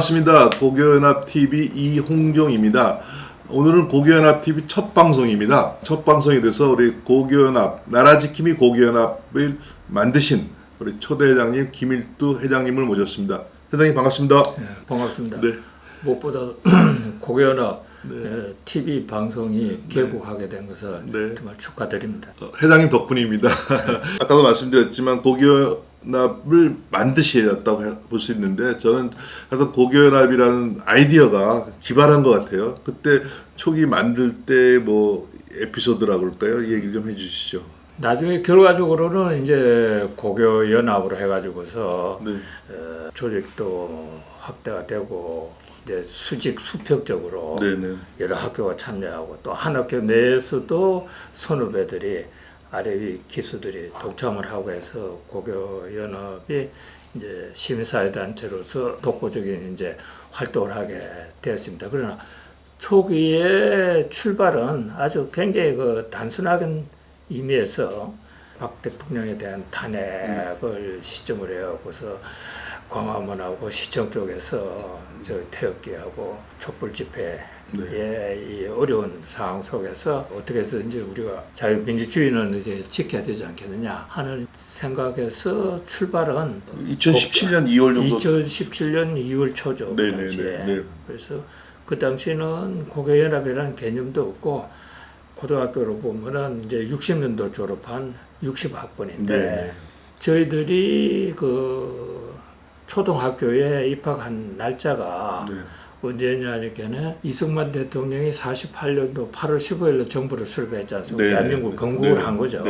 반갑습니다. 고교연합TV 이홍종입니다. 오늘은 고교연합TV 첫 방송입니다. 첫 방송이 돼서 우리 고교연합, 나라지킴이 고교연합을 만드신 우리 초대 회장님 김일두 회장님을 모셨습니다. 회장님 반갑습니다. 네, 반갑습니다. 네. 무엇보다 고교연합 TV 방송이 개국하게 된 것을 정말 축하드립니다. 회장님 덕분입니다. 아까도 말씀드렸지만 고교연합을 만드셨다고 볼 수 있는데 저는 하여튼 고교연합이라는 아이디어가 기발한 것 같아요. 그때 초기 만들 때 뭐 에피소드라고 그럴까요? 얘기 좀 해주시죠. 나중에 결과적으로는 이제 고교연합으로 해가지고서 조직도 확대가 되고 이제 수직수평적으로 여러 학교가 참여하고 또 한 학교 내에서도 선후배들이 아래 위 기수들이 동참을 하고 해서 고교연합이 이제 시민사회단체로서 독보적인 이제 활동을 하게 되었습니다. 그러나 초기의 출발은 아주 굉장히 단순하게 의미에서 박 대통령에 대한 탄핵을 시점으로 해갖고서 광화문하고 시청 쪽에서 저 태극기하고 촛불 집회의 이 어려운 상황 속에서 어떻게 해서든지 우리가 자유민주주의는 이제 지켜야 되지 않겠느냐 하는 생각에서 출발은 2017년 2월 정도. 2017년 2월 초죠. 그 당시에. 그래서 그 당시는 고교연합이라는 개념도 없고 고등학교로 보면은 이제 60년도 졸업한 60학번인데 저희들이 그 초등학교에 입학한 날짜가 언제냐니까는 이승만 대통령이 48년도 8월 15일로 정부를 수립했지 않습니까? 대한민국 건국을 한 거죠.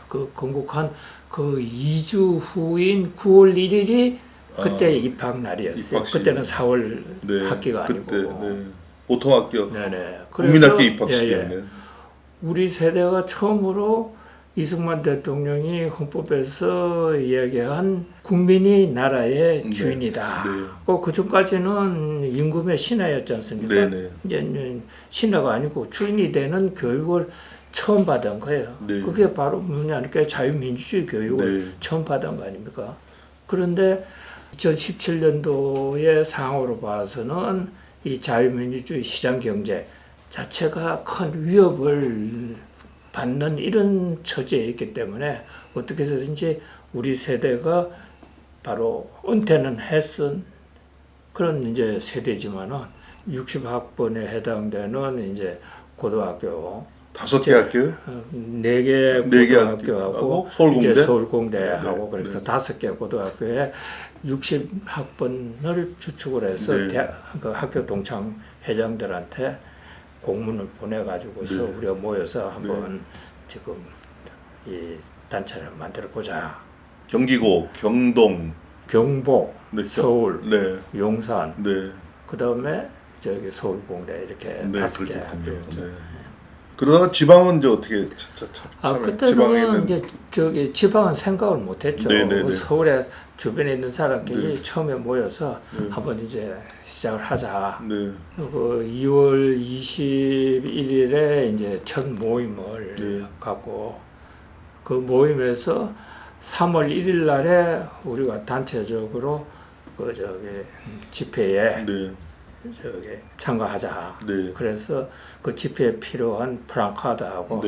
그 건국한 그 2주 후인 9월 1일이 그때 입학 날이었어요. 그때는 4월 학기가 아니고 보통학교, 국민학교 입학식이었네요. 우리 세대가 처음으로 이승만 대통령이 헌법에서 이야기한 국민이 나라의 주인이다. 그 전까지는 임금의 신하였지 않습니까? 이제 신하가 아니고 주인이 되는 교육을 처음 받은 거예요. 그게 바로 뭐냐니까 자유민주주의 교육을 처음 받은 거 아닙니까? 그런데 2017년도의 상황으로 봐서는 이 자유민주주의 시장경제 자체가 큰 위협을 받는 이런 처지에 있기 때문에 어떻게 해서든지 우리 세대가 바로 은퇴는 했은 그런 이제 세대지만은 60학번에 해당되는 이제 고등학교 5개 학교? 4개 고등학교하고 서울공대? 이제 서울공대하고 그래서 5개 고등학교에 60학번을 주축을 해서 그 학교 동창 회장들한테 공문을 보내가지고서 우리가 모여서 한번 지금 이 단체를 만들어 보자. 경기고, 경동, 경복, 서울, 용산, 그 다음에 저기 서울공대 이렇게 5개 학교. 그러다가 지방은 이제 어떻게 그때는 이제 저기 지방은 생각을 못했죠. 서울에 주변에 있는 사람끼리 처음에 모여서 한번 이제 시작을 하자. 그 2월 21일에 이제 첫 모임을 갖고 그 모임에서 3월 1일 날에 우리가 단체적으로 그 저기 집회에 저기 참가하자. 그래서 그 집회에 필요한 프랑카드하고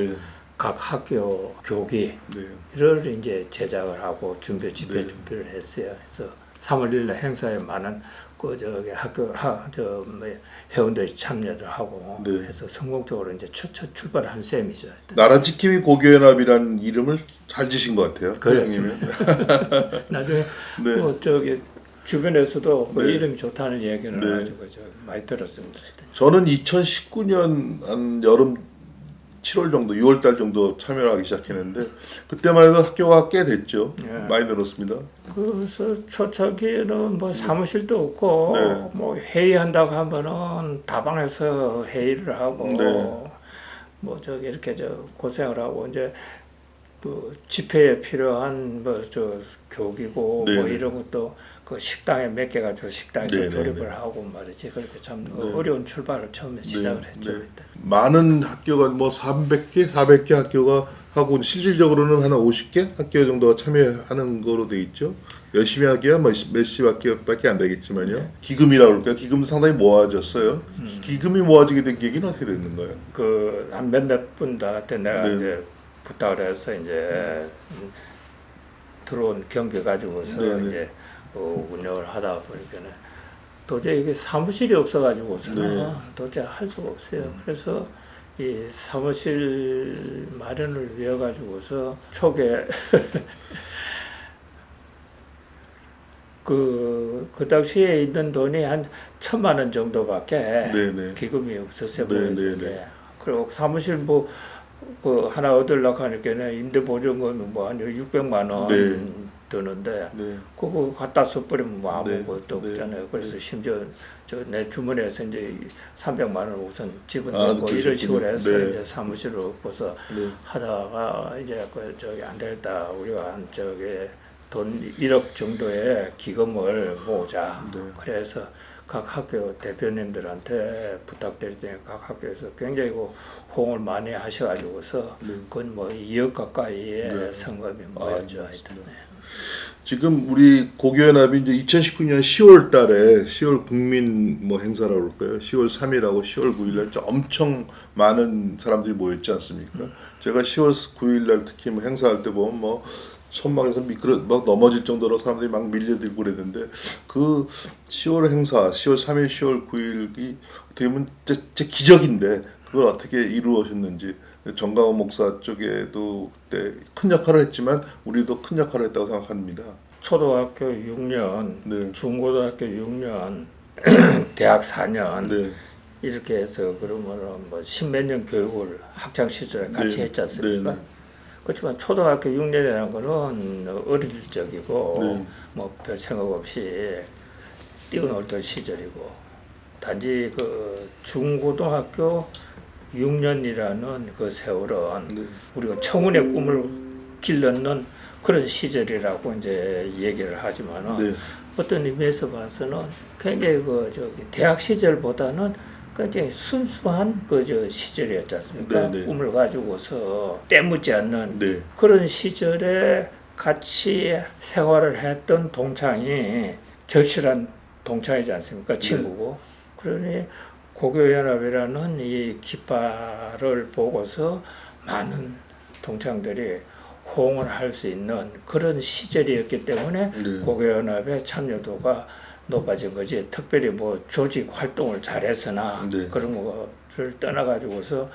각 학교 교기를 이제 제작을 하고 집회 준비를 했어요. 그래서 3월 1일 행사에 많은 그 저기 학교 회원들이 참여를 하고 해서 성공적으로 이제 첫 출발한 셈이죠. 나라지킴이 고교연합이라는 이름을 잘 지신 것 같아요. 그렇습니다. 나중에 뭐 저기 주변에서도 그 이름이 좋다는 얘기를 가지고 많이 들었습니다. 저는 2019년 한 여름 7월 정도, 6월 달 정도 참여를 하기 시작했는데 그때만 해도 학교가 꽤 됐죠. 많이 늘었습니다. 그래서 초창기에는 뭐 사무실도 없고 뭐 회의한다고 하면은 다방에서 회의를 하고 뭐 저기 이렇게 고생을 하고 이제 그 집회에 필요한 뭐 저 교기고 뭐 이런 것도 그 식당에 몇 개 가지고 식당에서 조립을 하고 말이지. 그렇게 참 어려운 출발을 처음에 시작을 했죠. 그때. 많은 학교가 뭐 300개, 400개 학교가 하고 실질적으로는 한 50개 학교 정도가 참여하는 거로 돼 있죠. 열심히 하기야 뭐 몇 시밖에 안 되겠지만요. 기금이라고 그럴까요? 기금도 상당히 모아졌어요. 기금이 모아지게 된 계기는 어떻게 됐는가요? 그 한 몇몇 분들한테 내가 네. 이제 부탁을 해서 이제 들어온 경비 가지고서 네, 네. 이제 운영을 하다 보니까는 도저히 이게 사무실이 없어가지고서는 네. 도저히 할 수가 없어요. 그래서 이 사무실 마련을 위해 가지고서 초기에 그 당시에 있는 돈이 한 1,000만 원 정도밖에 네네. 기금이 없었어요. 네네네. 보여주게. 그리고 사무실 뭐 그 하나 얻으려고 하니까는 임대 보증금이 뭐 한 600만 원 네. 드는데 네. 그거 갖다 써버리면 뭐 네. 아무것도 네. 없잖아요. 그래서 심지어 저 내 주머니에서 이제 300만 원 우선 집은 아, 넣고 이런 식으로 해서 네. 이제 사무실을 얻고서 네. 하다가 이제 그 저기 안 되겠다. 우리가 한 저기 돈 1억 정도의 기금을 모으자. 네. 그래서 각 학교 대표님들한테 부탁드릴 때 각 학교에서 굉장히 호응을 많이 하셔가지고서 네. 그건 뭐 2억 가까이의 네. 성금이 모였죠. 네, 하여튼. 맞습니다. 지금 우리 고교연합이 이제 2019년 10월 달에 10월 국민 뭐 행사라고 그럴까요? 10월 3일하고 10월 9일 날 엄청 많은 사람들이 모였지 않습니까? 제가 10월 9일 날 특히 뭐 행사할 때 보면 뭐 천막에서 막 넘어질 정도로 사람들이 막 밀려들고 그랬는데 그 10월 행사, 10월 3일, 10월 9일이 어떻게 보면 진짜 기적인데 그걸 어떻게 이루어졌는지 정강호 목사 쪽에도 그때 큰 역할을 했지만 우리도 큰 역할을 했다고 생각합니다. 초등학교 6년, 네. 중고등학교 6년, 대학 4년 네. 이렇게 해서 그러면은 뭐 십몇 년 교육을 학창 시절에 같이 네. 했지 않습니까? 네. 그렇지만 초등학교 6년이라는 거는 어릴 적이고 네. 뭐 별 생각 없이 뛰어놀던 시절이고 단지 그 중고등학교 6년이라는 그 세월은 네. 우리가 청운의 꿈을 길렀는 그런 시절이라고 이제 얘기를 하지만은 네. 어떤 의미에서 봐서는 굉장히 그 저기 대학 시절보다는 굉장히 순수한 그 저 시절이었지 않습니까? 네, 네. 꿈을 가지고서 때묻지 않는 네. 그런 시절에 같이 생활을 했던 동창이 절실한 동창이지 않습니까? 친구고. 그러니 고교연합이라는 이 깃발을 보고서 많은 동창들이 호응을 할 수 있는 그런 시절이었기 때문에 네. 고교연합의 참여도가 높아진 거지. 특별히 뭐 조직 활동을 잘했으나 네. 그런 거를 떠나가지고서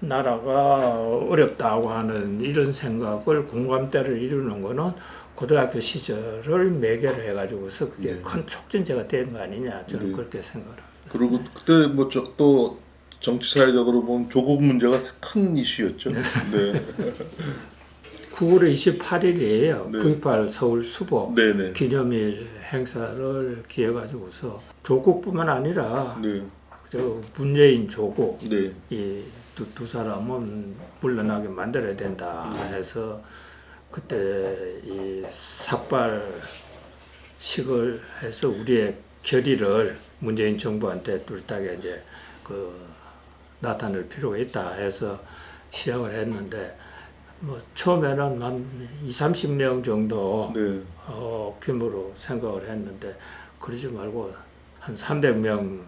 나라가 어렵다고 하는 이런 생각을 공감대를 이루는 거는 고등학교 시절을 매개로 해가지고서 그게 네. 큰 촉진제가 된 거 아니냐 저는 네. 그렇게 생각을 합니다. 그리고 그때 뭐 또 정치 사회적으로 보면 조국 문제가 큰 이슈였죠. 네. 9월 28일이에요. 네. 9.28 서울 수복 네네. 기념일 행사를 기해가지고서 조국뿐만 아니라 네. 저 문재인 조국 네. 이 두 사람은 물러나게 만들어야 된다 해서 그때 이 삭발식을 해서 우리의 결의를 문재인 정부한테 뚜렷하게 이제 그 나타낼 필요가 있다 해서 시작을 했는데 뭐 처음에는 한 20-30명 정도 네. 규모로 생각을 했는데 그러지 말고 한 300명이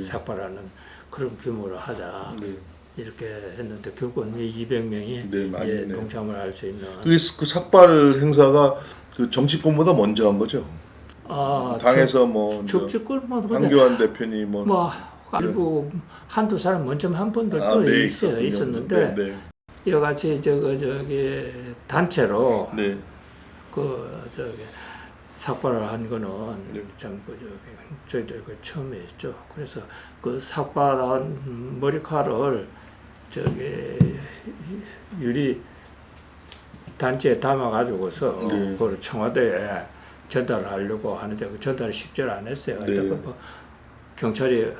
삭발하는 그런 규모로 하자 네. 이렇게 했는데 결국은 200명이 네, 많이 이제 했네요. 동참을 할 수 있는 그 삭발 행사가 그 정치권보다 먼저 한 거죠. 당에서 뭐 적직을 뭐 황교안 대표니 뭐 일부 한두 사람 먼저 한 분들도 네, 있었는데 네, 네. 이와 같이 저기 단체로 네. 그 저기 삭발을 한 거는 네. 참 저희들 그 처음이었죠. 그래서 그 삭발한 머리카락을 저기 유리 단지에 담아 가지고서 네. 그걸 청와대에 전달을 하려고 하는데 그 전달을 쉽지를 안 했어요. 네. 뭐 경찰이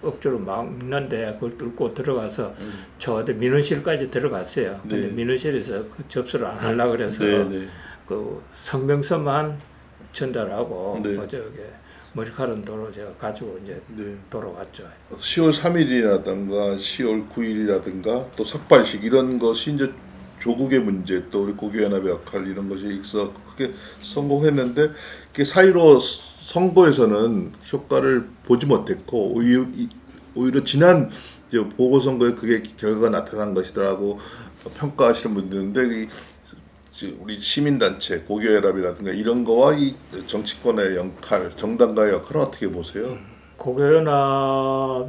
억지로 막는데 그걸 뚫고 들어가서 청와대 민원실까지 들어갔어요. 근데 네. 민원실에서 그 접수를 안 하려고 그래서 네, 네. 그 성명서만 전달하고 네. 저기 머리카락도로 제가 가지고 이제 네. 돌아왔죠. 10월 3일이라든가 10월 9일이라든가 또 삭발식 이런 것이 이제 조국의 문제 또 우리 고교연합의 역할 이런 것이 있어 크게 성공했는데 그게 사이로 선거에서는 효과를 보지 못했고 오히려 지난 이제 보궐선거에 그게 결과가 나타난 것이다라고 평가하시는 분들인데 우리 시민단체 고교연합이라든가 이런 거와 이 정치권의 역할 정당가의 역할은 어떻게 보세요? 고교연합이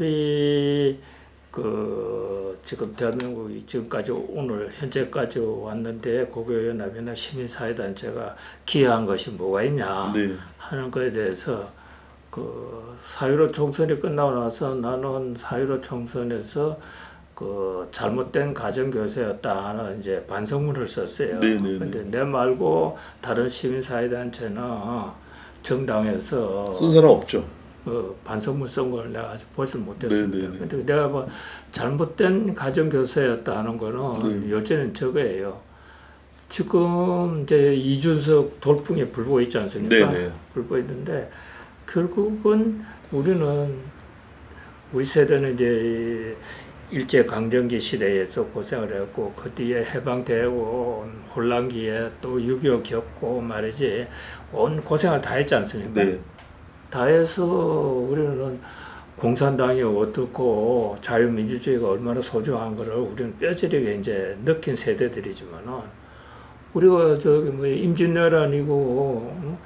지금 대한민국이 지금까지 오늘 현재까지 왔는데 고교연합이나 시민사회단체가 기여한 것이 뭐가 있냐 네. 하는 것에 대해서 4.15 총선이 끝나고 나서 나는 4.15 총선에서 잘못된 가정교사였다 하는 이제 반성문을 썼어요. 근데 내 말고 다른 시민사회단체나 정당에서 쓴 사람 없죠. 반성문 쓴 걸 내가 아직 보질 못했습니다. 근데 내가 뭐 잘못된 가정교사였다 하는 거는 요즘은 저거예요. 지금 이제 이준석 돌풍에 불고 있지 않습니까? 불고 있는데 결국은 우리 세대는 이제 일제 강점기 시대에서 고생을 했고 그 뒤에 해방되고 혼란기에 또 6.25 겪고 말이지 온 고생을 다 했지 않습니까? 다 해서 우리는 공산당이 어떻고 자유민주주의가 얼마나 소중한 거를 우리는 뼈저리게 이제 느낀 세대들이지만은 우리가 저기 뭐 임진왜란 아니고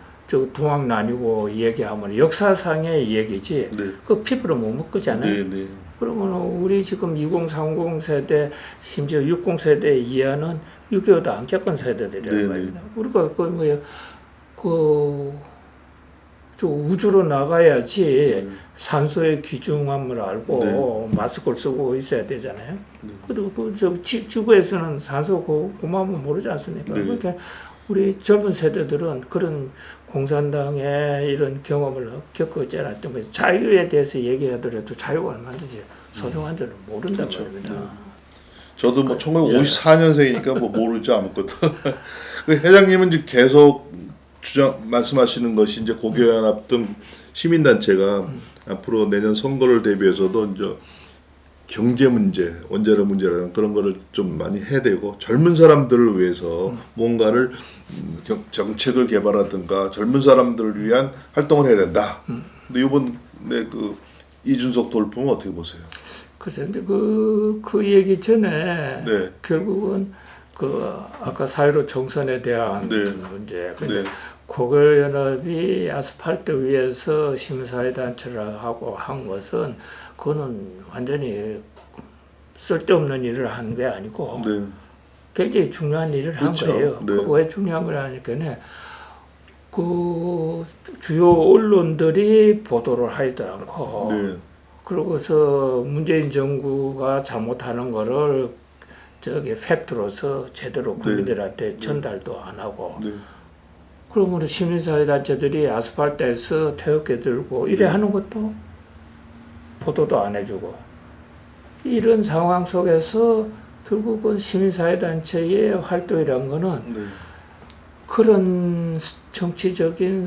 동학 난이고 얘기하면 역사상의 얘기지 그 피부로 못 먹잖아요. 그러면 우리 지금 2030 세대 심지어 60 세대 이하는 6.25도 안 겪은 세대들이란 말이야. 우리가 저 우주로 나가야지 산소의 귀중함을 알고 마스크를 쓰고 있어야 되잖아요. 그리고 지구에서는 산소 고마움은 모르지 않습니까? 그러니까 우리 젊은 세대들은 그런 공산당의 이런 경험을 겪었지 않았던 거죠. 자유에 대해서 얘기하더라도 자유가 얼마든지 소중한 줄은 모른단 말입니다. 저도 뭐 1954년생이니까 뭐 모르죠 아무것도. 회장님은 이제 계속 말씀하시는 것이 이제 고교연합 등 시민단체가 앞으로 내년 선거를 대비해서도 이제 경제 문제, 원자력 문제라는 그런 거를 좀 많이 해야 되고 젊은 사람들을 위해서 뭔가를 정책을 개발하든가 젊은 사람들을 위한 활동을 해야 된다. 근데 이번에 이준석 돌풍은 어떻게 보세요? 글쎄, 근데 그 얘기 전에 결국은 아까 4.15 총선에 대한 문제. 근데 고교연합이 아스팔트 위에서 시민사회단체를 하고 한 것은 그거는 완전히 쓸데없는 일을 한 게 아니고 굉장히 중요한 일을 한 거예요. 왜 중요한 거냐니까 그 주요 언론들이 보도를 하지도 않고 그러고서 문재인 정부가 잘못하는 거를 저기 팩트로서 제대로 국민들한테 전달도 안 하고 그러면 시민사회단체들이 아스팔트에서 태극기 들고 이래 하는 것도 보도도 안 해주고 이런 상황 속에서 결국은 시민사회단체의 활동이란 거는 그런 정치적인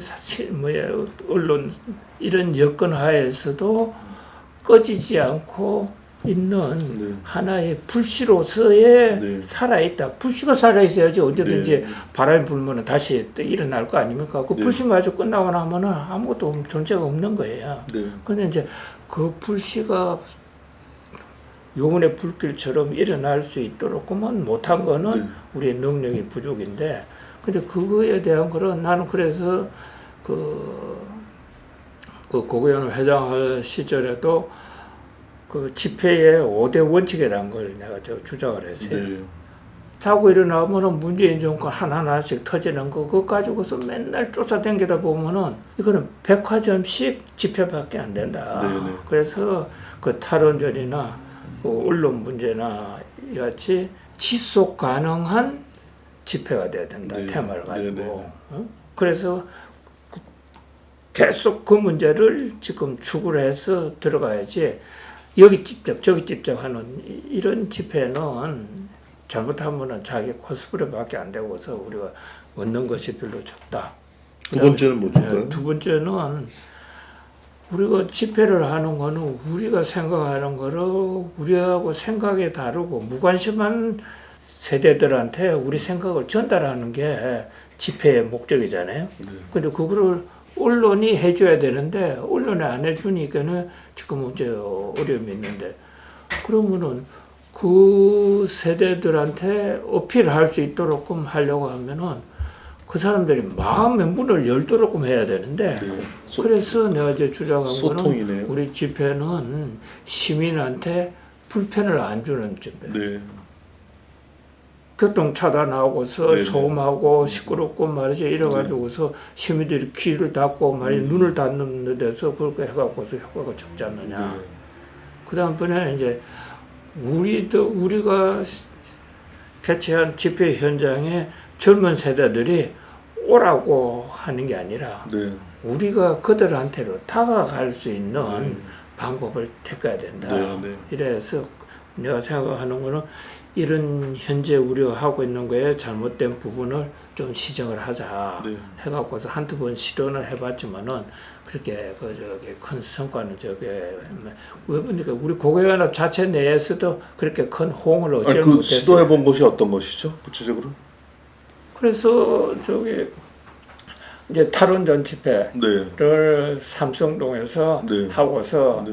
언론 이런 여건 하에서도 꺼지지 않고 있는 하나의 불씨로서의 살아있다. 불씨가 살아있어야지 언제든지 바람이 불면 다시 또 일어날 거 아닙니까? 그 불씨마저 끝나고 나면은 아무것도 존재가 없는 거예요. 근데 이제 그 불씨가 요번에 불길처럼 일어날 수 있도록만 못한 거는 우리의 능력이 부족인데, 근데 그거에 대한 거는 나는 그래서 그 고교연합 회장할 시절에도 그 집회의 5대 원칙이라는 걸 내가 주장을 했어요. 자고 일어나면은 문재인 정권 하나하나씩 터지는 거, 그거 가지고서 맨날 쫓아다니다 보면은 이거는 백화점식 집회밖에 안 된다. 그래서 그 탈원전이나 언론 문제나 이같이 지속 가능한 집회가 돼야 된다. 테마를 가지고. 그래서 계속 그 문제를 지금 추구를 해서 들어가야지 여기 찝쩍 저기 찝쩍 하는 이런 집회는 잘못하면은 자기 코스프레밖에 안 되고서 우리가 얻는 것이 별로 적다. 두 번째는 뭐일까요? 두 번째는 우리가 집회를 하는 거는 우리가 생각하는 거를 우리하고 생각이 다르고 무관심한 세대들한테 우리 생각을 전달하는 게 집회의 목적이잖아요. 근데 그거를 언론이 해줘야 되는데 언론이 안 해주니까는 지금 이제 어려움이 있는데 그러면은 그 세대들한테 어필할 수 있도록 하려고 하면은 그 사람들이 마음의 문을 열도록 해야 되는데 그래서 내가 이제 주장한 거는 우리 집회는 시민한테 불편을 안 주는 집회. 교통 차단하고서 소음하고 시끄럽고 말이죠. 이래가지고서 시민들이 귀를 닫고 눈을 닫는 데서 그렇게 해갖고서 효과가 적지 않느냐. 그 다음번에 이제 우리가 개최한 집회 현장에 젊은 세대들이 오라고 하는 게 아니라 우리가 그들한테로 다가갈 수 있는 방법을 택해야 된다. 이래서 내가 생각하는 거는 이런 현재 우리가 하고 있는 거에 잘못된 부분을 좀 시정을 하자 해갖고서 한두 번 시도는 해봤지만은 그렇게 큰 성과는 왜 보니까 우리 고교연합 자체 내에서도 그렇게 큰 호응을 얻지 못했어요. 시도해본 것이 어떤 것이죠, 구체적으로? 그래서 이제 탈원전 집회를 삼성동에서 하고서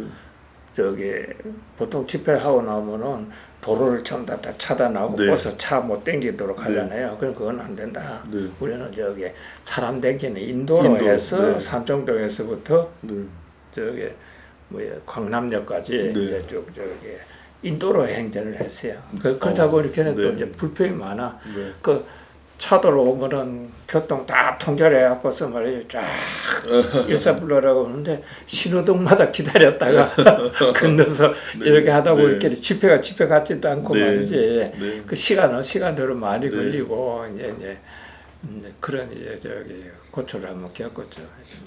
보통 집회하고 나면은 도로를 전부 다 차단하고 버스 차 못 땡기도록 하잖아요. 그럼 그건 안 된다. 우리는 사람 땡기는 인도로 해서 삼성동에서부터 광남역까지 인도로 행진을 했어요. 그러다 보니까 또 이제 불평이 많아. 그 차도로 오면은 교통 다 통제해갖고서 말이죠. 쫙 일사불란하고 오는데 신호등마다 기다렸다가 건너서 이렇게 하다 보니까 집회가 집회 같지도 않고 말이지. 그 시간으로 많이 걸리고 이제 그런 고초를 한번 겪었죠.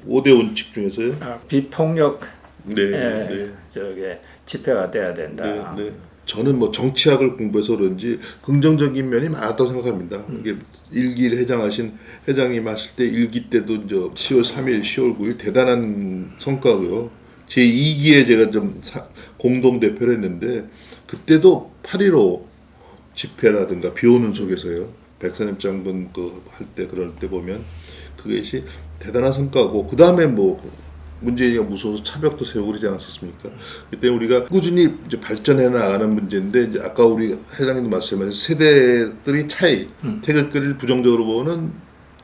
5대 원칙 중에서요? 비폭력 집회가 돼야 된다. 저는 정치학을 공부해서 그런지 긍정적인 면이 많았다고 생각합니다. 이게 일기를 해장하신 회장님 하실 때 일기 때도 이제 10월 3일, 10월 9일 대단한 성과고요. 제 2기에 제가 좀 공동 대표를 했는데 그때도 8.15 집회라든가 비오는 속에서요. 백선엽 장군 할 때 그럴 때 보면 그것이 대단한 성과고 그 다음에 문재인이가 무서워서 차벽도 세우고 그러지 않았었습니까? 그때 우리가 꾸준히 이제 발전해 나가는 문제인데 이제 아까 우리 회장님도 말씀하신 세대들이 차이, 태극기를 부정적으로 보는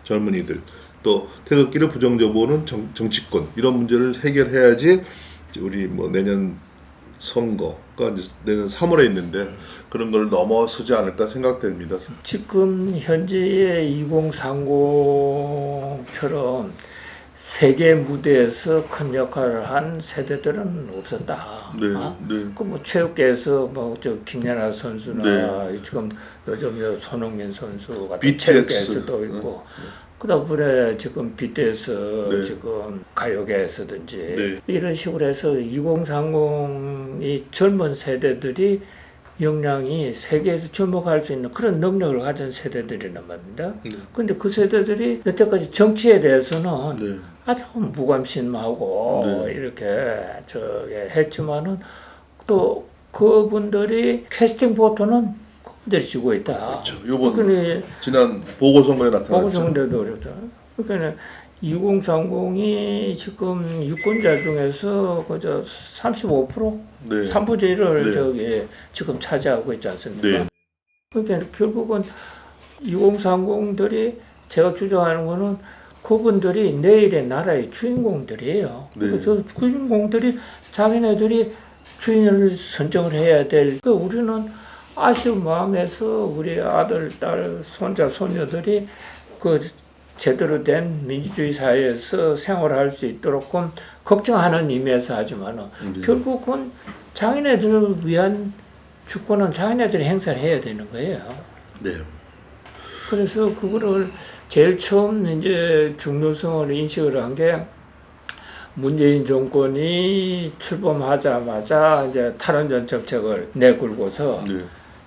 젊은이들, 또 태극기를 부정적으로 보는 정치권 이런 문제를 해결해야지 우리 내년 선거가 이제 내년 3월에 있는데 그런 걸 넘어서지 않을까 생각됩니다. 지금 현재의 2030처럼 세계 무대에서 큰 역할을 한 세대들은 없었다. 체육계에서 김연아 선수나 지금 요즘 손흥민 선수 같은 체육계에서도 있고 그다음에 지금 BTS 지금 가요계에서든지 이런 식으로 해서 2030이 젊은 세대들이 역량이 세계에서 주목할 수 있는 그런 능력을 가진 세대들이란 말입니다. 그런데 그 세대들이 여태까지 정치에 대해서는 아주 무관심하고 이렇게 했지만은 또 그분들이 캐스팅 보트는 그분들이 지고 있다. 그렇죠. 이번 지난 보궐선거에 나타났죠. 보궐선거에도 그렇죠. 그러니까 2030이 지금 유권자 중에서 그저 35% 3분의 1을 지금 차지하고 있지 않습니까? 그러니까 결국은 2030들이 제가 주장하는 거는 그분들이 내일의 나라의 주인공들이에요. 그 주인공들이 자기네들이 주인을 선정을 해야 될. 우리는 아쉬운 마음에서 우리 아들, 딸, 손자, 손녀들이 제대로 된 민주주의 사회에서 생활할 수 있도록 걱정하는 의미에서 하지만 결국은 자기네들을 위한 주권은 자기네들이 행사를 해야 되는 거예요. 그래서 그거를 제일 처음 이제 중요성을 인식을 한 게 문재인 정권이 출범하자마자 이제 탈원전 정책을 내걸고서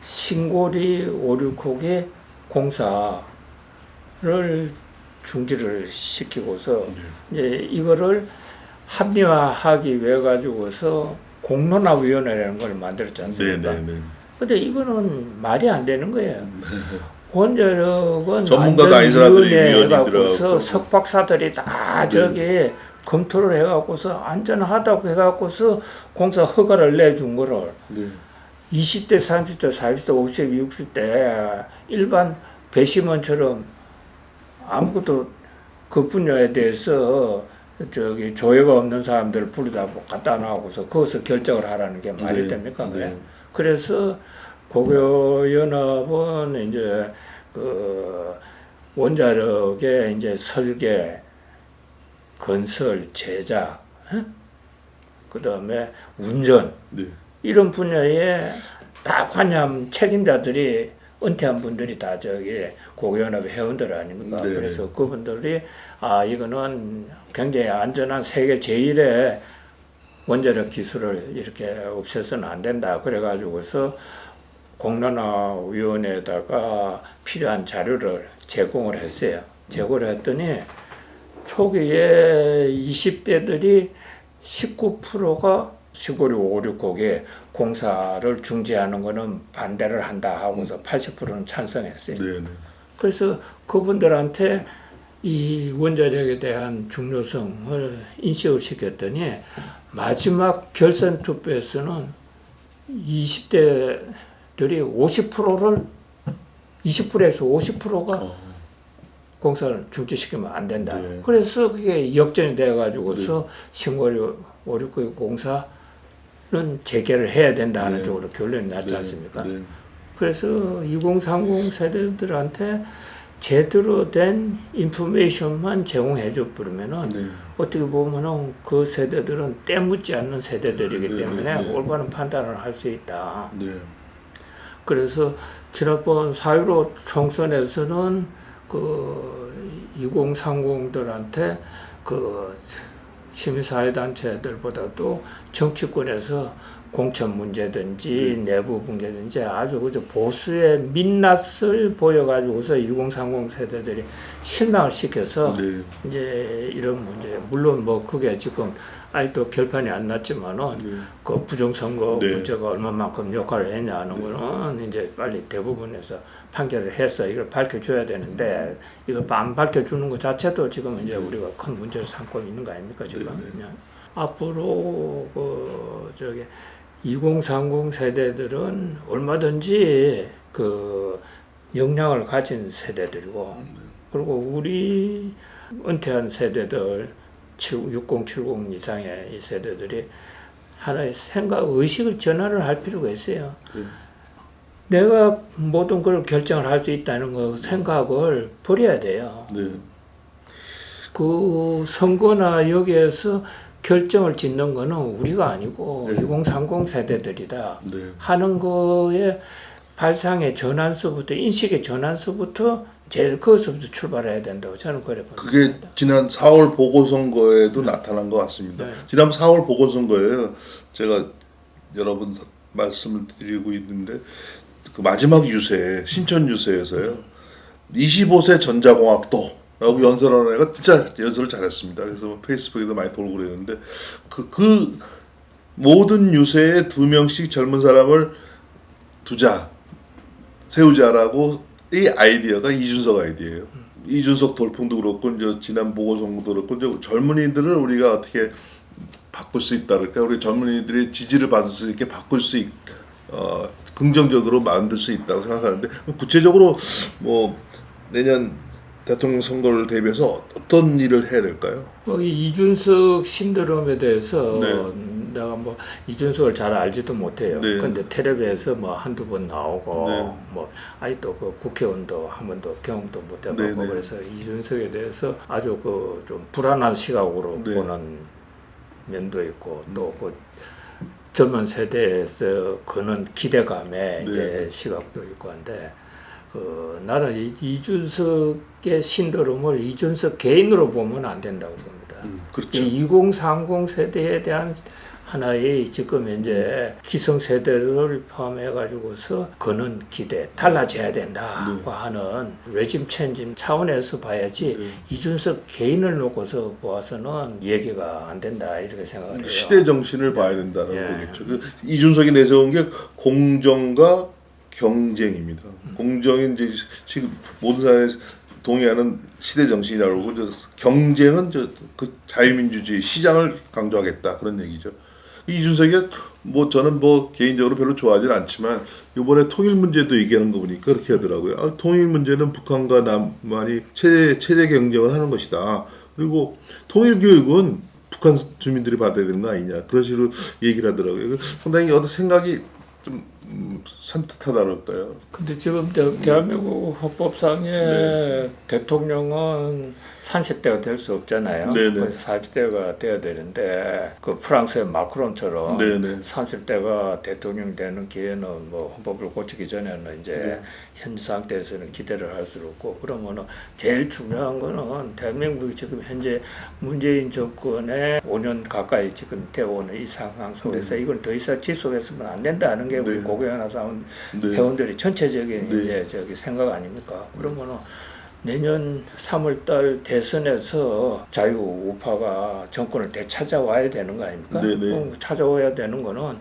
신고리 5,6호기 공사를 중지를 시키고서 이제 이거를 합리화하기 위해 가지고서 공론화위원회라는 걸 만들었지 않습니까? 네네네. 근데 이거는 말이 안 되는 거예요. 원자력은 전문가도 아닌 사람들이 위원회 해갖고서 위원이더라고. 석박사들이 다 저기 검토를 해갖고서 안전하다고 해갖고서 공사 허가를 내준 거를 네. 20대, 30대, 40대, 50대, 60대 일반 배심원처럼 아무것도 그 분야에 대해서 저기 조회가 없는 사람들을 부르다 갖다 놔고서 거기서 결정을 하라는 게 말이 네. 됩니까? 네. 그래서 고교연합은 이제 그 원자력의 이제 설계, 건설, 제작, 그 다음에 운전 네. 이런 분야에 다 관여한 책임자들이 은퇴한 분들이 다 저기 고교연합 회원들 아닙니까? 네네. 그래서 그분들이 이거는 굉장히 안전한 세계 제1의 원자력 기술을 이렇게 없애서는 안 된다. 그래가지고서 공론화위원회에다가 필요한 자료를 제공을 했어요. 제공을 했더니 초기에 20대들이 19%가 시골이 569개 공사를 중지하는 거는 반대를 한다 하고서 80%는 찬성했어요. 네네. 그래서 그분들한테 이 원자력에 대한 중요성을 인식을 시켰더니 마지막 결선 투표에서는 20대들이 50%를 20%에서 50%가 공사를 중지시키면 안 된다. 네. 그래서 그게 역전이 돼가지고서 신고리 569 공사는 재개를 해야 된다 하는 네. 쪽으로 결론이 났지 네. 않습니까? 네. 그래서 2030 세대들한테 제대로 된 인포메이션만 제공해 줘 버리면은 네. 어떻게 보면은 그 세대들은 때묻지 않는 세대들이기 네, 때문에 네, 네. 올바른 판단을 할 수 있다. 네. 그래서 지난번 4.15 총선에서는 그 2030들한테 그 시민사회단체들보다도 정치권에서 공천 문제든지 내부 문제든지 아주 그저 보수의 민낯을 보여가지고서 2030 세대들이 실망을 시켜서 네. 이제 이런 문제 물론 뭐 그게 지금 아직도 결판이 안 났지만은 그 부정선거 네. 문제가 얼마만큼 역할을 했냐 하는 거는 이제 빨리 대부분에서 판결을 해서 이걸 밝혀줘야 되는데 이걸 안 밝혀주는 것 자체도 지금 이제 우리가 큰 문제를 삼고 있는 거 아닙니까 지금? 그냥 앞으로 그 저기 2030 세대들은 얼마든지 그 역량을 가진 세대들이고 그리고 우리 은퇴한 세대들 6070 이상의 이 세대들이 하나의 생각, 의식을 전환을 할 필요가 있어요. 내가 모든 걸 결정을 할 수 있다는 거 생각을 버려야 돼요. 네. 그 선거나 여기에서 결정을 짓는 거는 우리가 아니고 2030 세대들이다 네. 하는 거에 발상의 전환서부터 인식의 전환서부터 제일 거기서부터 출발해야 된다고 저는 그래 봅니다. 그게 지난 4월 보궐선거에도 나타난 것 같습니다. 네. 지난 4월 보궐선거에 제가 여러 번 말씀을 드리고 있는데 그 마지막 유세, 신천 유세에서요. 25세 전자공학도라고 연설하는 애가 진짜 연설을 잘했습니다. 그래서 뭐 페이스북에도 많이 돌고 그랬는데 그 모든 유세에 2명씩 젊은 사람을 세우자라고 이 아이디어가 이준석 아이디어예요. 이준석 돌풍도 그렇고 이제 지난 보궐선거도 그렇고 이제 젊은이들을 우리가 어떻게 바꿀 수 있다 그럴까? 우리 젊은이들이 지지를 받을 수 있게 바꿀 수 긍정적으로 만들 수 있다고 생각하는데 구체적으로 뭐 내년 대통령 선거를 대비해서 어떤 일을 해야 될까요? 이 이준석 신드롬에 대해서 네. 내가 뭐 이준석을 잘 알지도 못해요. 네. 근데 텔레비에서 뭐 한두 번 나오고 네. 뭐 아직도 그 국회의원도 한 번도 경험도 못 해보고 네, 네. 그래서 이준석에 대해서 아주 그 좀 불안한 시각으로 네. 보는 면도 있고 또 그 젊은 세대에서 그는 기대감에 네. 이제 시각도 있고 한데 그 나는 이준석의 신드롬을 이준석 개인으로 보면 안 된다고 봅니다. 그렇죠. 이 2030 세대에 대한 하나의 지금 이제 기성세대를 포함해가지고서 거는 기대, 달라져야 된다고 하는 레짐 체인지 차원에서 봐야지 이준석 개인을 놓고서 보아서는 얘기가 안 된다 이렇게 생각을 해요. 시대 정신을 봐야 된다는 거겠죠. 이준석이 내세운 게 공정과 경쟁입니다. 공정이 이제 지금 모든 사회에서 동의하는 시대 정신이라고 그러고 경쟁은 그 자유민주주의 시장을 강조하겠다 그런 얘기죠. 이준석이 저는 개인적으로 별로 좋아하진 않지만 이번에 통일 문제도 얘기하는 거 보니까 그렇게 하더라고요. 통일 문제는 북한과 남한이 체제 경쟁을 하는 것이다. 그리고 통일 교육은 북한 주민들이 받아야 되는 거 아니냐 그런 식으로 얘기를 하더라고요. 상당히 어떤 생각이 좀 산뜻하다랄까요. 근데 지금 대한민국 헌법상에 대통령은 30대가 될 수 없잖아요. 그래서 40대가 돼야 되는데 그 프랑스의 마크론처럼 30대가 대통령 되는 기회는 헌법을 고치기 전에는 이제 현 상태에서는 기대를 할 수 없고 그러면은 제일 중요한 거는 대한민국이 지금 현재 문재인 정권의 5년 가까이 지금 되어오는 이 상황 속에서 이걸 더 이상 지속했으면 안 된다는 게 우리 고교연합사원 회원들이 전체적인 이제 생각 아닙니까? 그러면은 내년 3월달 대선에서 자유우파가 정권을 되찾아와야 되는 거 아닙니까? 찾아와야 되는 거는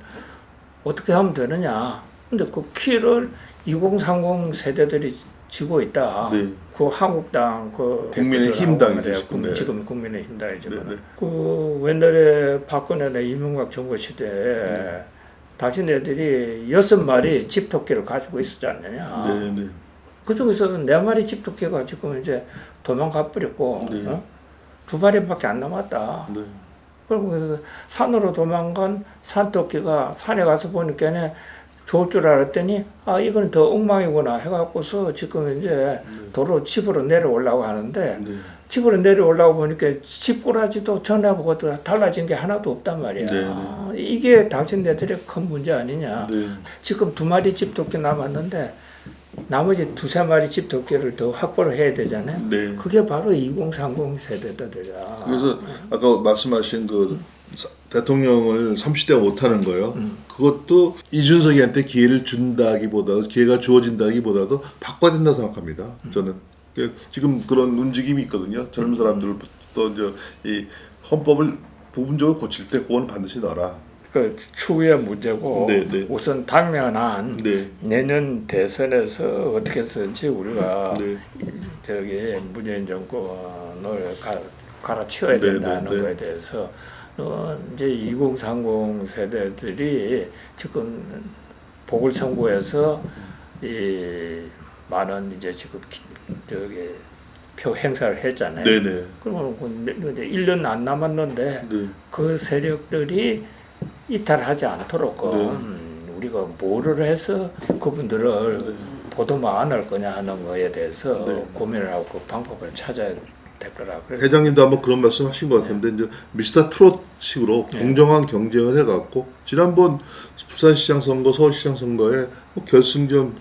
어떻게 하면 되느냐? 근데 그 키를 2030 세대들이 쥐고 있다. 그 한국당 국민의힘당이죠. 지금 국민의힘당이지만 그 옛날에 박근혜나 이명박 정부 시대에 자신네들이 6마리 집토끼를 가지고 있었지 않느냐. 그 중에서 4마리 집토끼가 지금 이제 도망가 버렸고 2마리밖에 안 남았다. 그리고 그래서 산으로 도망간 산토끼가 산에 가서 보니까 좋을 줄 알았더니 이건 더 엉망이구나 해갖고서 지금 이제 도로 집으로 내려오려고 하는데 집으로 내려오려고 보니까 집꾸라지도 전하고도 달라진 게 하나도 없단 말이야. 이게 당신네들의 큰 문제 아니냐. 지금 2마리 집토끼 남았는데 나머지 2-3마리 집토끼를 더 확보를 해야 되잖아요. 그게 바로 2030 세대들이야. 그래서 아까 말씀하신 그 대통령을 30대가 못하는 거예요. 그것도 이준석이한테 기회를 준다기보다도 기회가 주어진다기보다도 바꿔야 된다고 생각합니다. 저는 지금 그런 움직임이 있거든요. 젊은 사람들부터 이 헌법을 부분적으로 고칠 때 그건 반드시 넣어라. 그 추후의 문제고 우선 당면한 내년 대선에서 어떻게 해서든지 우리가 문재인 정권을 갈아치워야 된다는 거에 대해서 이제 2030 세대들이 지금 보궐선거에서 이 많은 이제 지금 표 행사를 했잖아요. 그러면 이제 1년 안 남았는데 그 세력들이 이탈하지 않도록 우리가 뭐를 해서 그분들을 보도만 안 할 거냐 하는 거에 대해서 고민을 하고 그 방법을 찾아야 될 거라. 회장님도 한번 그런 말씀하신 것 같은데 이제 미스터 트롯식으로 공정한 경쟁을 해갖고 지난번 부산시장 선거, 서울시장 선거에 결승전,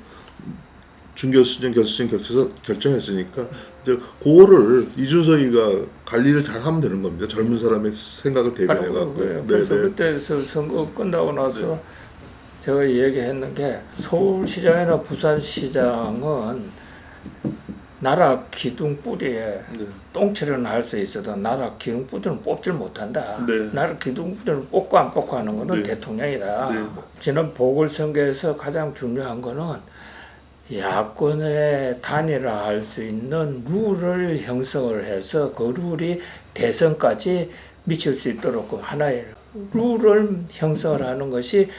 준결승전, 결승전 결정했으니까 이제 그거를 이준석이가 관리를 잘 하면 되는 겁니다. 젊은 사람의 생각을 대변해갖고. 그래서 그때 선거 끝나고 나서 제가 얘기했는 게 서울시장이나 부산시장은 나라 기둥뿌리에 똥칠은 할 수 있어도 나라 기둥뿌리는 뽑질 못한다. 나라 기둥뿌리를 뽑고 안 뽑고 하는 거는 대통령이다. 지난 보궐선거에서 가장 중요한 거는 야권의 단일화할 수 있는 룰을 형성을 해서 그 룰이 대선까지 미칠 수 있도록 하나의 룰을 형성을 하는 것이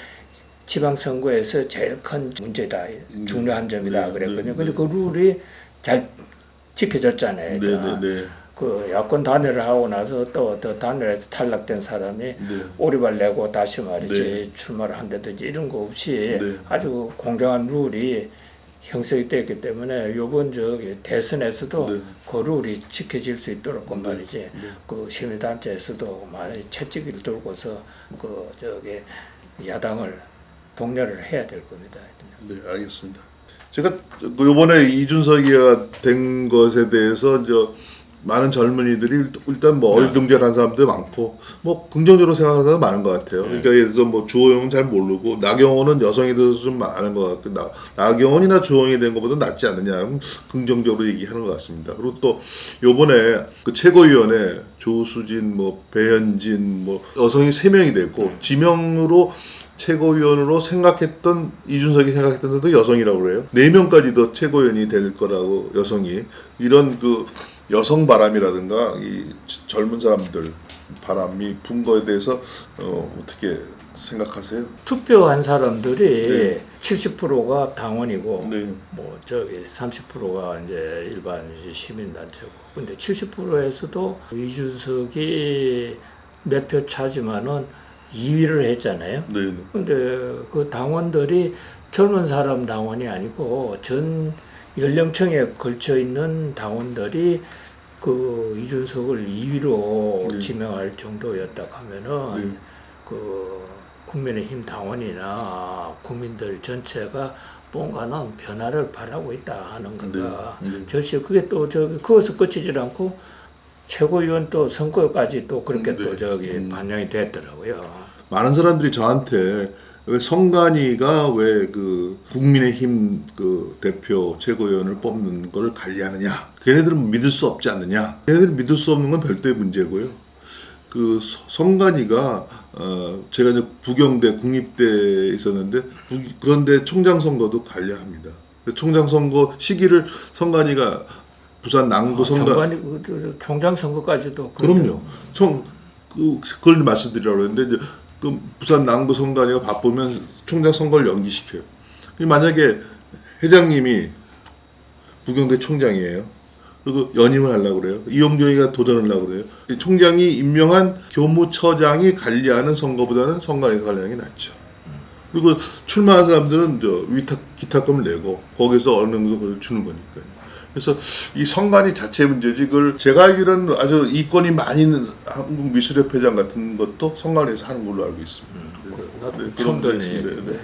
지방선거에서 제일 큰 문제다. 중요한 점이다. 그랬거든요. 근데 그 룰이 잘 지켜졌잖아요. 그 야권 단일을 하고 나서 또 단일에서 탈락된 사람이 오리발 내고 다시 말이지 출마를 한다든지 이런 거 없이 아주 공정한 룰이 형성이 되었기 때문에 이번 대선에서도 그 룰이 지켜질 수 있도록 말이지 그 시민단체에서도 많이 채찍을 들고서 야당을 독려를 해야 될 겁니다. 네, 알겠습니다. 제가 이번에 이준석이가 된 것에 대해서 많은 젊은이들이 일단 뭐 어리둥절한 사람도 많고 뭐 긍정적으로 생각하는 사람도 많은 것 같아요. 그러니까 예를 들어서 뭐 주호영은 잘 모르고 나경원은 여성이 돼서 좀 많은 것 같고 나경원이나 주호영이 된 것보다 낫지 않느냐 긍정적으로 얘기하는 것 같습니다. 그리고 또 요번에 그 최고위원회 조수진 뭐 배현진 뭐 여성이 3명이 됐고 지명으로 최고위원으로 생각했던 이준석이 생각했던 데도 여성이라고 그래요. 4명까지도 최고위원이 될 거라고 여성이 이런 그 여성 바람이라든가 이 젊은 사람들 바람이 분 거에 대해서 어떻게 생각하세요? 투표한 사람들이 네. 70%가 당원이고 네. 뭐 저기 30%가 이제 일반 시민 단체고. 근데 70%에서도 이준석이 몇 표 차지만은 2위를 했잖아요. 네. 근데 그 당원들이 젊은 사람 당원이 아니고 전 연령층에 걸쳐 있는 당원들이 그 이준석을 2위로 네. 지명할 정도였다 하면은 네. 그 국민의힘 당원이나 국민들 전체가 뭔가는 변화를 바라고 있다 하는 거가 절실. 그게 또 저기 그것을 그치질 않고 최고위원 또 선거까지 또 그렇게 또 저기 반영이 됐더라고요. 많은 사람들이 저한테 왜 성관이가 왜 그 국민의힘 그 대표 최고위원을 뽑는 걸 관리하느냐? 걔네들은 믿을 수 없지 않느냐? 걔네들이 믿을 수 없는 건 별도의 문제고요. 그 성관이가 제가 이제 부경대 국립대에 있었는데 그런데 총장 선거도 관리합니다. 총장 선거 시기를 성관이가 부산 남구 선관위 총장 선거까지도 그럼요. 그걸 말씀드리려고 했는데 이제 그 부산 남구 선관위가 바쁘면 총장 선거를 연기시켜요. 만약에 회장님이 부경대 총장이에요. 그리고 연임을 하려고 그래요. 이용정이가 도전을 하려고 그래요. 총장이 임명한 교무처장이 관리하는 선거보다는 선관위가 관리하는 게 낫죠. 그리고 출마한 사람들은 위탁금을 내고 거기서 어느 정도 그걸 주는 거니까요. 그래서 이 선관위 자체 문제지 그걸 제가 알기로는 아주 이권이 많이 있는 한국미술협회장 같은 것도 선관위에서 하는 걸로 알고 있습니다. 나도 처음 듣는 얘기인데.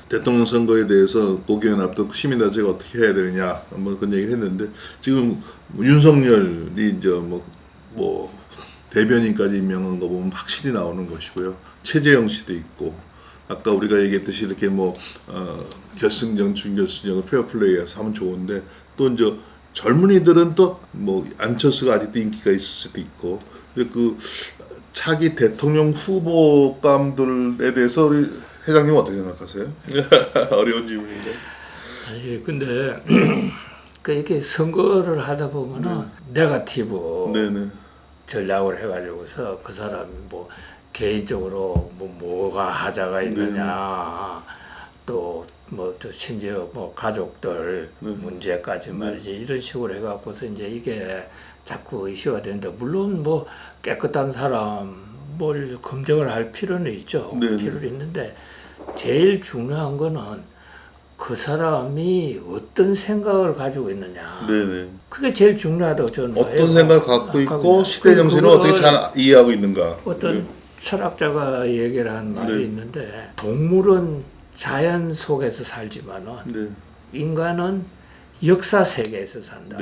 대통령 선거에 대해서 고기현 앞두고 시민단체가 어떻게 해야 되느냐 뭐 그런 얘기를 했는데 지금 윤석열이 이제 뭐 대변인까지 임명한 거 보면 확실히 나오는 것이고요. 최재형 씨도 있고 아까 우리가 얘기했듯이 이렇게 결승전, 준결승전을 페어플레이해서 하면 좋은데 또 이제 젊은이들은 또 뭐 안철수가 아직도 인기가 있을 수도 있고 근데 그 차기 대통령 후보감들에 대해서 우리 회장님 어떻게 생각하세요? 어려운 질문인데. 아니 근데 그 이렇게 선거를 하다 보면은 네거티브 전략을 해가지고서 그 사람이 뭐 개인적으로 뭐가 하자가 있느냐 또 뭐 또 심지어 뭐 가족들 문제까지 말이지 이런 식으로 해갖고서 이제 이게 자꾸 이슈가 되는데 물론 뭐 깨끗한 사람 뭘 검증을 할 필요는 있죠. 필요는 있는데 제일 중요한 거는 그 사람이 어떤 생각을 가지고 있느냐. 그게 제일 중요하다고 저는 봐요. 어떤 생각을 갖고 있고 시대 정신을 어떻게 잘 이해하고 있는가. 어떤 철학자가 얘기를 한 말이 있는데 동물은 자연 속에서 살지만은 인간은 역사 세계에서 산다.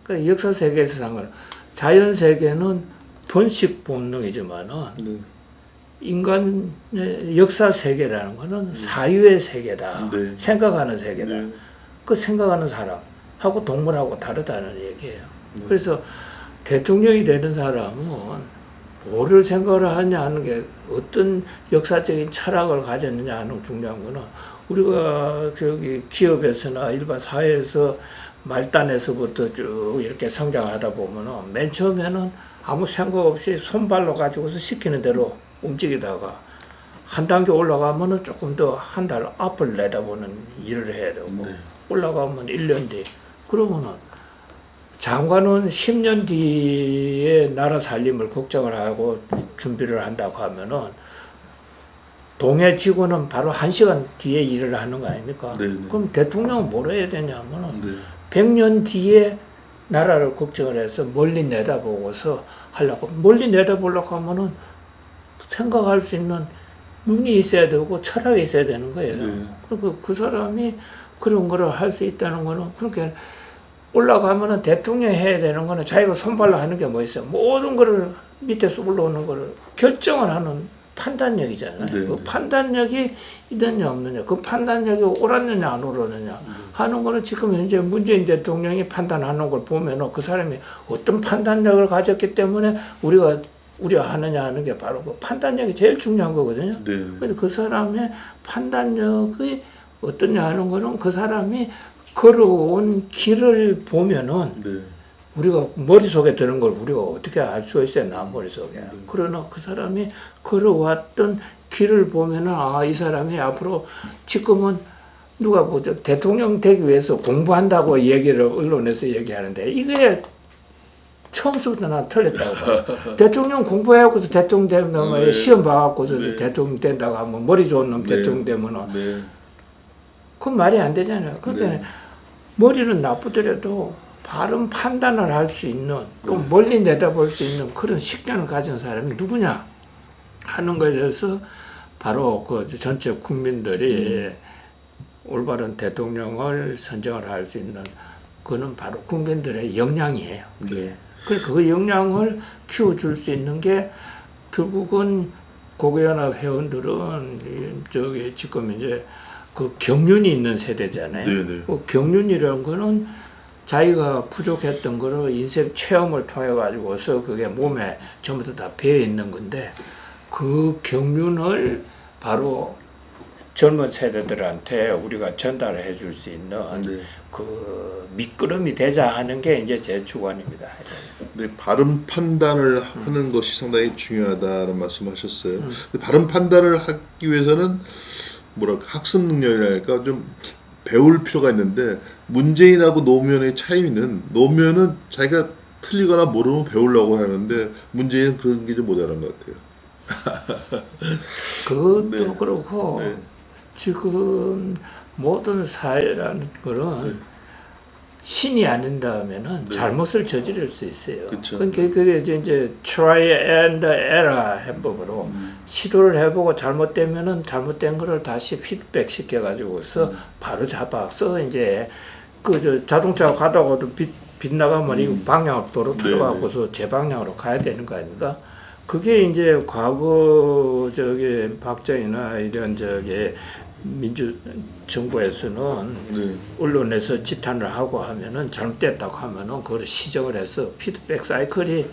그러니까 역사 세계에서 산 거는 자연 세계는 번식 본능이지만은 인간의 역사 세계라는 거는 사유의 세계다. 생각하는 세계다. 그 생각하는 사람하고 동물하고 다르다는 얘기예요. 그래서 대통령이 되는 사람은 뭐를 생각을 하냐 하는 게 어떤 역사적인 철학을 가졌느냐 하는 중요한 거는 우리가 저기 기업에서나 일반 사회에서 말단에서부터 쭉 이렇게 성장하다 보면은 맨 처음에는 아무 생각 없이 손발로 가지고서 시키는 대로 움직이다가 한 단계 올라가면은 조금 더 한 달 앞을 내다보는 일을 해야 되고 올라가면 1년 뒤 그러면은 장관은 10년 뒤에 나라 살림을 걱정을 하고 준비를 한다고 하면은 동해 지구는 바로 1시간 뒤에 일을 하는 거 아닙니까? 그럼 대통령은 뭘 해야 되냐면은 100년 뒤에 나라를 걱정을 해서 멀리 내다보고서 하려고 멀리 내다보려고 하면은 생각할 수 있는 눈이 있어야 되고 철학이 있어야 되는 거예요. 그리고 그 사람이 그런 거를 할 수 있다는 거는 그렇게 올라가면은 대통령이 해야 되는 거는 자기가 손발로 하는 게 뭐 있어요? 모든 거를 밑에서 올라오는 거를 결정을 하는 판단력이잖아요. 네. 그 판단력이 있느냐 없느냐, 그 판단력이 옳았느냐 안 옳았느냐 하는 거는 지금 현재 문재인 대통령이 판단하는 걸 보면은 그 사람이 어떤 판단력을 가졌기 때문에 우리가 우려하느냐 하는 게 바로 그 판단력이 제일 중요한 거거든요. 네. 그래서 그 사람의 판단력이 어떠냐 하는 거는 그 사람이 걸어온 길을 보면은 네. 우리가 머릿속에 드는 걸 우리가 어떻게 알 수가 있어요, 나 머릿속에. 그러나 그 사람이 걸어왔던 길을 보면은 아, 이 사람이 앞으로 지금은 누가 보죠, 대통령 되기 위해서 공부한다고 얘기를 언론에서 얘기하는데 이게 처음부터 나 틀렸다고 봐요. 대통령 공부해갖고서 대통령 되면 말이야, 네. 시험 봐갖고서 네. 대통령 된다고 하면 머리 좋은 놈 네. 대통령 되면은 네. 그건 말이 안 되잖아요. 그러니까 네. 머리는 나쁘더라도 바른 판단을 할 수 있는 또 멀리 내다볼 수 있는 그런 식견을 가진 사람이 누구냐 하는 것에 대해서 바로 그 전체 국민들이 올바른 대통령을 선정을 할 수 있는 그는 바로 국민들의 역량이에요. 네. 그래서 그 역량을 키워줄 수 있는 게 결국은 고교연합 회원들은 저기 지금 이제 그 경륜이 있는 세대잖아요. 네네. 그 경륜이라는 거는 자기가 부족했던 거를 인생 체험을 통해 가지고서 그게 몸에 전부 다 배어 있는 건데 그 경륜을 바로 젊은 세대들한테 우리가 전달해 줄 수 있는 네. 그 밑거름이 되자 하는 게 이제 제 주관입니다. 네, 바른 판단을 하는 것이 상당히 중요하다는 말씀하셨어요. 근데 바른 판단을 하기 위해서는 뭐랄까 학습 능력이랄까 좀 배울 필요가 있는데 문재인하고 노무현의 차이는 노무현은 자기가 틀리거나 모르면 배우려고 하는데 문재인은 그런 게 좀 모자란 것 같아요. 그것도 네. 그렇고 네. 지금 모든 사회라는 거는 신이 아닌다면은 네. 잘못을 저지를 수 있어요. 그쵸. 그러니까 그게 이제 try and error 해법으로 시도를 해보고 잘못되면은 잘못된 거를 다시 피드백 시켜가지고서 바로 잡아서 이제 그 저 자동차가 가다가도 빗나가면 이 방향으로 도로 들어가고서 제 방향으로 가야 되는 거 아닙니까? 그게 이제 과거 저기 박정희나 이런 저기 민주 정부에서는 네. 언론에서 지탄을 하고 하면은 잘못됐다고 하면은 그걸 시정을 해서 피드백 사이클이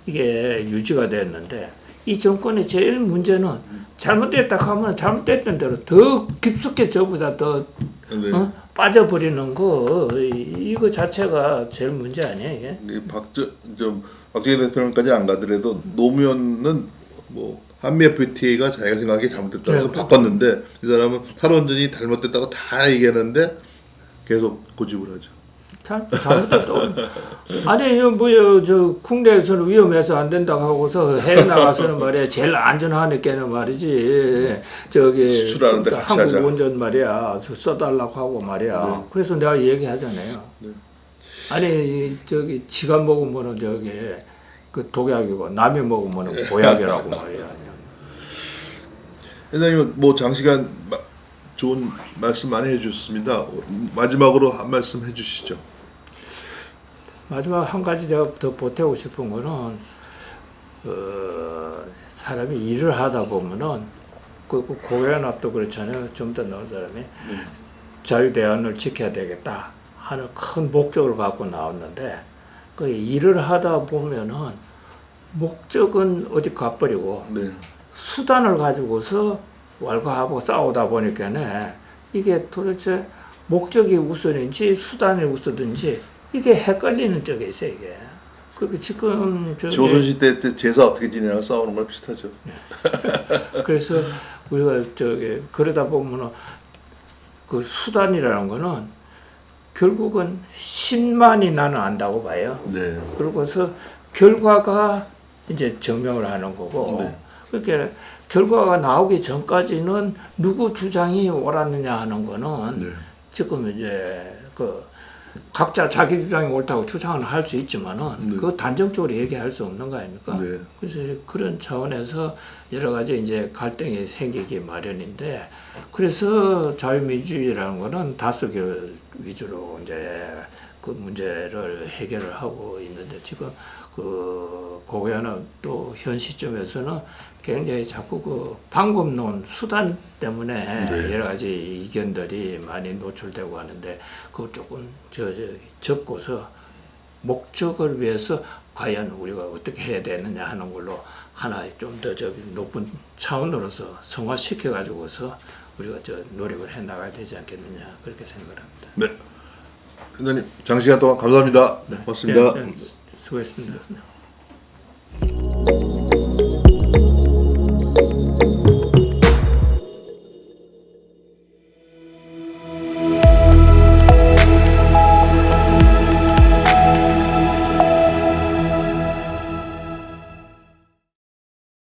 이게 유지가 됐는데 이 정권의 제일 문제는 잘못됐다고 하면 잘못됐던 대로 더 깊숙이 저보다 더 네. 빠져버리는 거 이거 자체가 제일 문제 아니에요 이게? 이게 박정희 대통령까지 안 가더라도 노무현은 뭐 한미 FTA가 자기가 생각하기에 잘못됐다고 해서 네. 바꿨는데 이 사람은 탈원전이 잘못됐다고 다 얘기하는데 계속 고집을 하죠. 잘못됐다고. 아니, 뭐요, 저, 국내에서는 위험해서 안 된다고 하고서 해외 나가서는 말이야, 제일 안전하니까는 말이지, 저기, 수출하는데 같이 한국 하자. 원전 말이야, 써달라고 하고 말이야. 네. 그래서 내가 얘기하잖아요. 네. 아니, 저기, 지가 먹으면은 저기, 그 독약이고, 남이 먹으면은 보약이라고 말이야. 회장님 뭐 장시간 좋은 말씀 많이 해주셨습니다. 마지막으로 한 말씀 해주시죠. 마지막 한 가지 제가 더 보태고 싶은 거는 사람이 일을 하다 보면은 그 고연합도 그렇잖아요. 좀 더 나온 사람이 자유대안을 지켜야 되겠다 하는 큰 목적을 갖고 나왔는데 그 일을 하다 보면은 목적은 어디 가버리고 네. 수단을 가지고서 왈가하고 싸우다 보니까는 이게 도대체 목적이 우선인지 수단이 우선인지 이게 헷갈리는 쪽에 있어요 이게. 그리고 지금 조선시대 때 제사 어떻게 지내나 싸우는 거랑 비슷하죠. 그래서 우리가 저기 그러다 보면은 그 수단이라는 거는 결국은 신만이 나는 안다고 봐요. 네. 그러고서 결과가 이제 증명을 하는 거고. 네. 그렇게 결과가 나오기 전까지는 누구 주장이 옳았느냐 하는 거는 네. 지금 이제 그 각자 자기 주장이 옳다고 주장은 할 수 있지만은 그거 단정적으로 얘기할 수 없는 거 아닙니까? 네. 그래서 그런 차원에서 여러 가지 이제 갈등이 생기기 마련인데 그래서 자유민주주의라는 거는 다수결 위주로 이제 그 문제를 해결을 하고 있는데 지금 그 고교연합도 현 시점에서는 굉장히 자꾸 그 방법론 수단 때문에 네. 여러 가지 이견들이 많이 노출되고 하는데 그거 조금 접고서 목적을 위해서 과연 우리가 어떻게 해야 되느냐 하는 걸로 하나 좀 더 높은 차원으로서 성화시켜 가지고서 우리가 노력을 해 나가야 되지 않겠느냐 그렇게 생각을 합니다. 네. 선생님 장시간 동안 감사합니다. 고맙습니다. 네, 수고했습니다.